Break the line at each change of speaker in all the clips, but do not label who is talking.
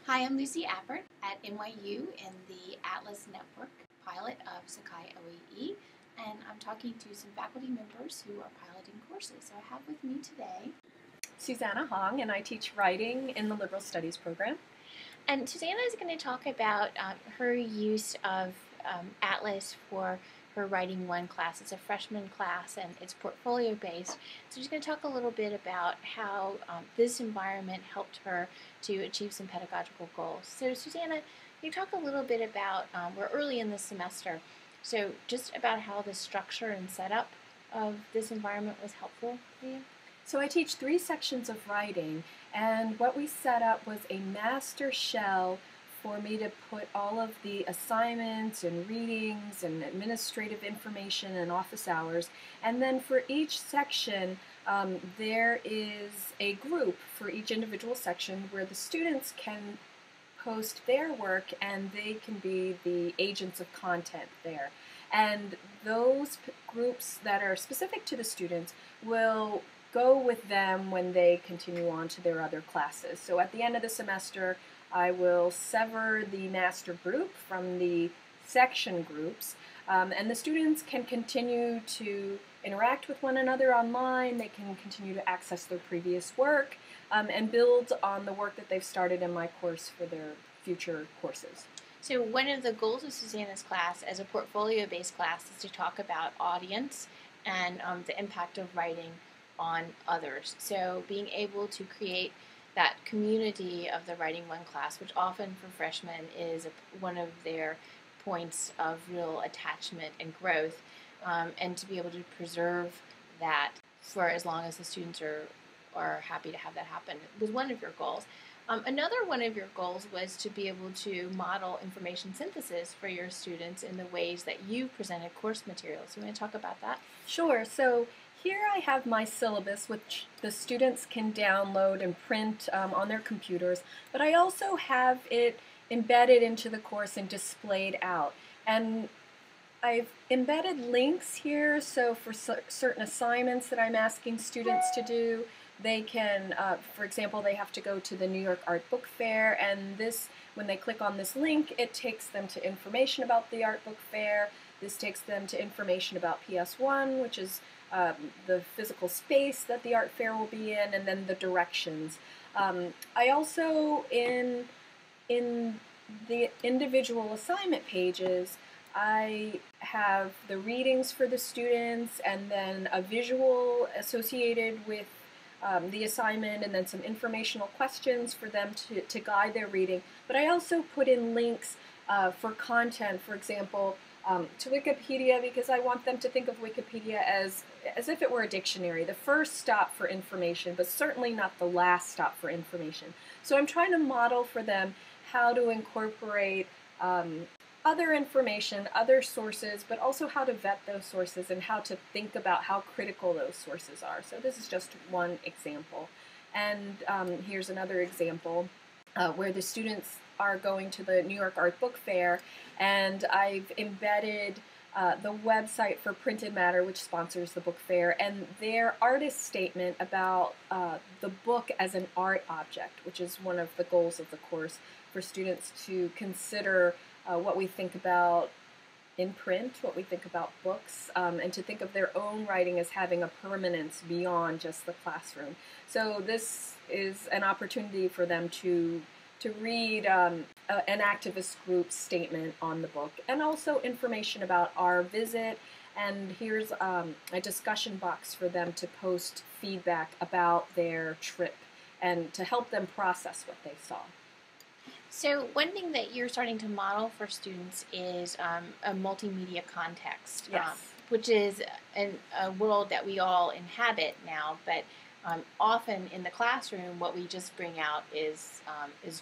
Hi, I'm Lucy Appert at NYU in the Atlas Network pilot of Sakai OEE, and I'm talking to some faculty members who are piloting courses. So I have with me today
Susanna Hong, and I teach writing in the Liberal Studies program.
And Susanna is going to talk about her use of Atlas for her Writing 1 class. It's a freshman class and it's portfolio based. So she's going to talk a little bit about how this environment helped her to achieve some pedagogical goals. So Susanna, can you talk a little bit about, we're early in the semester, so just about how the structure and setup of this environment was helpful for you?
So I teach 3 sections of writing, and what we set up was a master shell for me to put all of the assignments and readings and administrative information and office hours. And then for each section, there is a group for each individual section where the students can post their work and they can be the agents of content there. And those groups that are specific to the students will go with them when they continue on to their other classes. So at the end of the semester, I will sever the master group from the section groups, and the students can continue to interact with one another online. They can continue to access their previous work and build on the work that they've started in my course for their future courses.
So one of the goals of Susanna's class as a portfolio-based class is to talk about audience and the impact of writing on others. So being able to create that community of the Writing 1 class, which often for freshmen is one of their points of real attachment and growth, and to be able to preserve that for as long as the students are happy to have that happen was one of your goals. Another one of your goals was to be able to model information synthesis for your students in the ways that you presented course materials. You want to talk about that?
Sure. So here I have my syllabus, which the students can download and print on their computers, but I also have it embedded into the course and displayed out. And I've embedded links here, so for certain assignments that I'm asking students to do, they can, for example, they have to go to the New York Art Book Fair, and when they click on this link, it takes them to information about the Art Book Fair. This takes them to information about PS1, which is the physical space that the art fair will be in, and then the directions. I also, in the individual assignment pages, I have the readings for the students and then a visual associated with the assignment, and then some informational questions for them to guide their reading. But I also put in links for content, for example, to Wikipedia, because I want them to think of Wikipedia as if it were a dictionary, the first stop for information, but certainly not the last stop for information. So I'm trying to model for them how to incorporate other information, other sources, but also how to vet those sources and how to think about how critical those sources are. So this is just one example. And here's another example where the students are going to the New York Art Book Fair, and I've embedded the website for Printed Matter, which sponsors the book fair, and their artist statement about the book as an art object, which is one of the goals of the course for students to consider what we think about in print, what we think about books, and to think of their own writing as having a permanence beyond just the classroom. So this is an opportunity for them to read an activist group's statement on the book, and also information about our visit, and here's a discussion box for them to post feedback about their trip and to help them process what they saw.
So one thing that you're starting to model for students is a multimedia context,
Yes.
Which is a world that we all inhabit now, but often in the classroom, what we just bring out is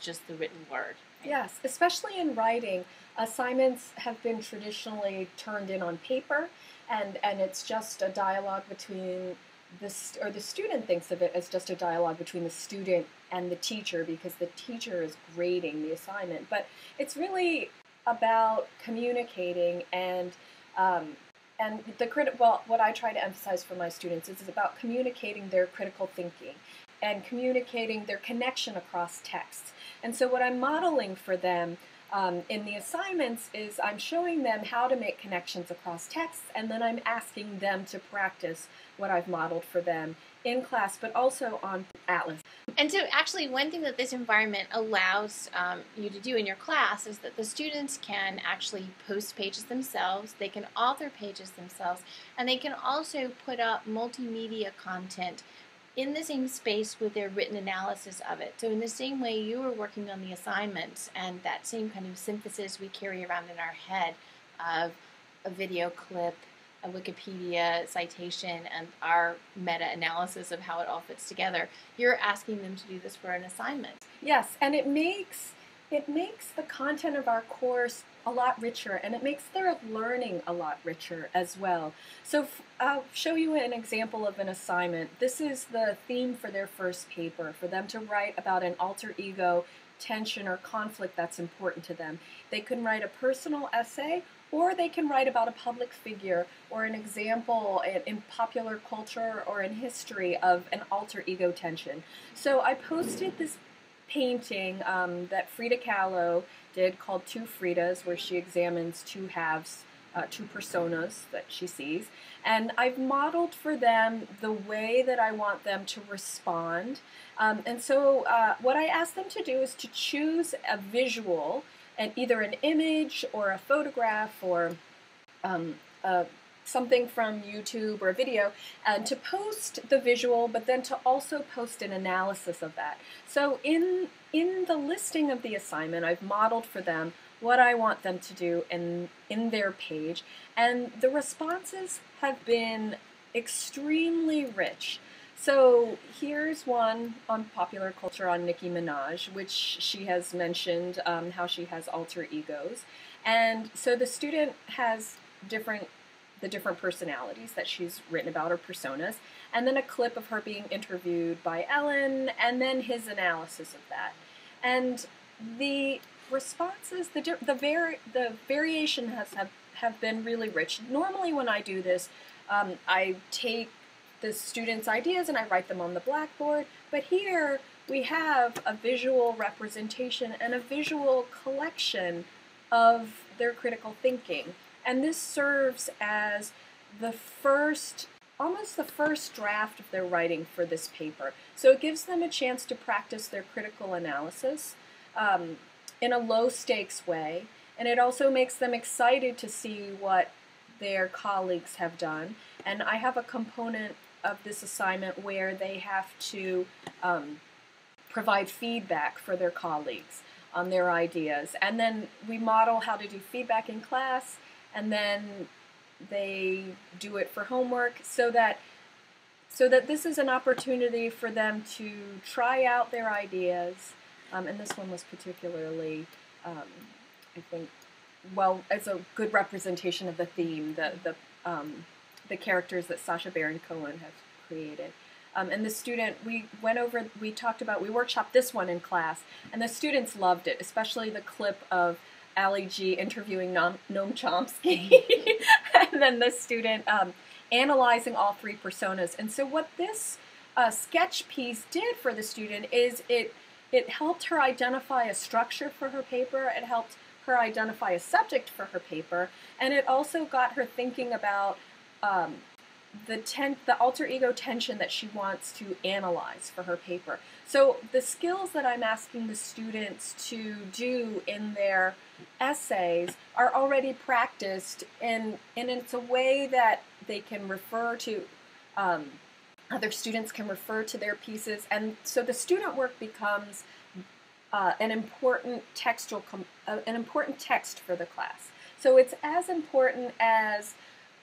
just the written word. Right?
Yes, especially in writing, assignments have been traditionally turned in on paper, and it's just a dialogue between the student thinks of it as just a dialogue between the student and the teacher, because the teacher is grading the assignment. But it's really about communicating what I try to emphasize for my students is about communicating their critical thinking and communicating their connection across texts. And so what I'm modeling for them in the assignments is I'm showing them how to make connections across texts, and then I'm asking them to practice what I've modeled for them in class, but also on Atlas.
And so actually one thing that this environment allows you to do in your class is that the students can actually post pages themselves, they can author pages themselves, and they can also put up multimedia content in the same space with their written analysis of it. So in the same way you were working on the assignments and that same kind of synthesis we carry around in our head of a video clip, a Wikipedia citation, and our meta-analysis of how it all fits together, you're asking them to do this for an assignment.
Yes, and it makes the content of our course a lot richer, and it makes their learning a lot richer as well. So I'll show you an example of an assignment. This is the theme for their first paper, for them to write about an alter ego tension or conflict that's important to them. They can write a personal essay, or they can write about a public figure or an example in popular culture or in history of an alter ego tension. So I posted this painting that Frida Kahlo did called Two Fridas, where she examines two halves, two personas that she sees. And I've modeled for them the way that I want them to respond. And so what I asked them to do is to choose a visual, and either an image or a photograph or something from YouTube or a video, and to post the visual, but then to also post an analysis of that. So in the listing of the assignment, I've modeled for them what I want them to do in their page, and the responses have been extremely rich. So here's one on popular culture on Nicki Minaj, which she has mentioned how she has alter egos. And so the student has the different personalities that she's written about, or personas, and then a clip of her being interviewed by Ellen, and then his analysis of that. And the responses, the variation have been really rich. Normally when I do this, I take the students' ideas and I write them on the blackboard, but here we have a visual representation and a visual collection of their critical thinking. And this serves as almost the first draft of their writing for this paper. So it gives them a chance to practice their critical analysis in a low-stakes way, and it also makes them excited to see what their colleagues have done. And I have a component of this assignment where they have to provide feedback for their colleagues on their ideas. And then we model how to do feedback in class, and then they do it for homework, so that this is an opportunity for them to try out their ideas. And this one was particularly, I think, well, it's a good representation of the theme, the characters that Sacha Baron Cohen has created. And the student, we workshopped this one in class, and the students loved it, especially the clip of Ali G interviewing Noam Chomsky, and then the student analyzing all three personas. And so what this sketch piece did for the student is it helped her identify a structure for her paper, it helped her identify a subject for her paper, and it also got her thinking about the alter ego tension that she wants to analyze for her paper. So the skills that I'm asking the students to do in their essays are already practiced, and it's a way that they can refer to, other students can refer to their pieces, and so the student work becomes an important textual, an important text for the class. So it's as important as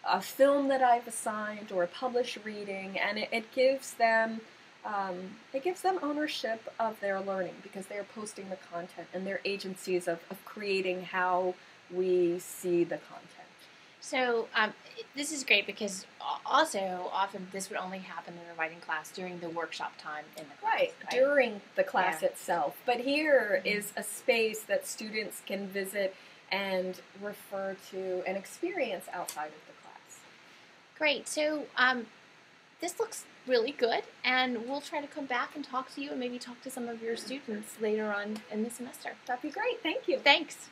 a film that I've assigned or a published reading, and it gives them ownership of their learning, because they are posting the content and their agencies of creating how we see the content.
So this is great, because also often this would only happen in a writing class during the workshop time in the class.
Right, during the class itself. But here is a space that students can visit and refer to and experience outside of the class.
Great. So this looks really good, and we'll try to come back and talk to you and maybe talk to some of your students later on in the semester.
That'd be great. Thank you.
Thanks.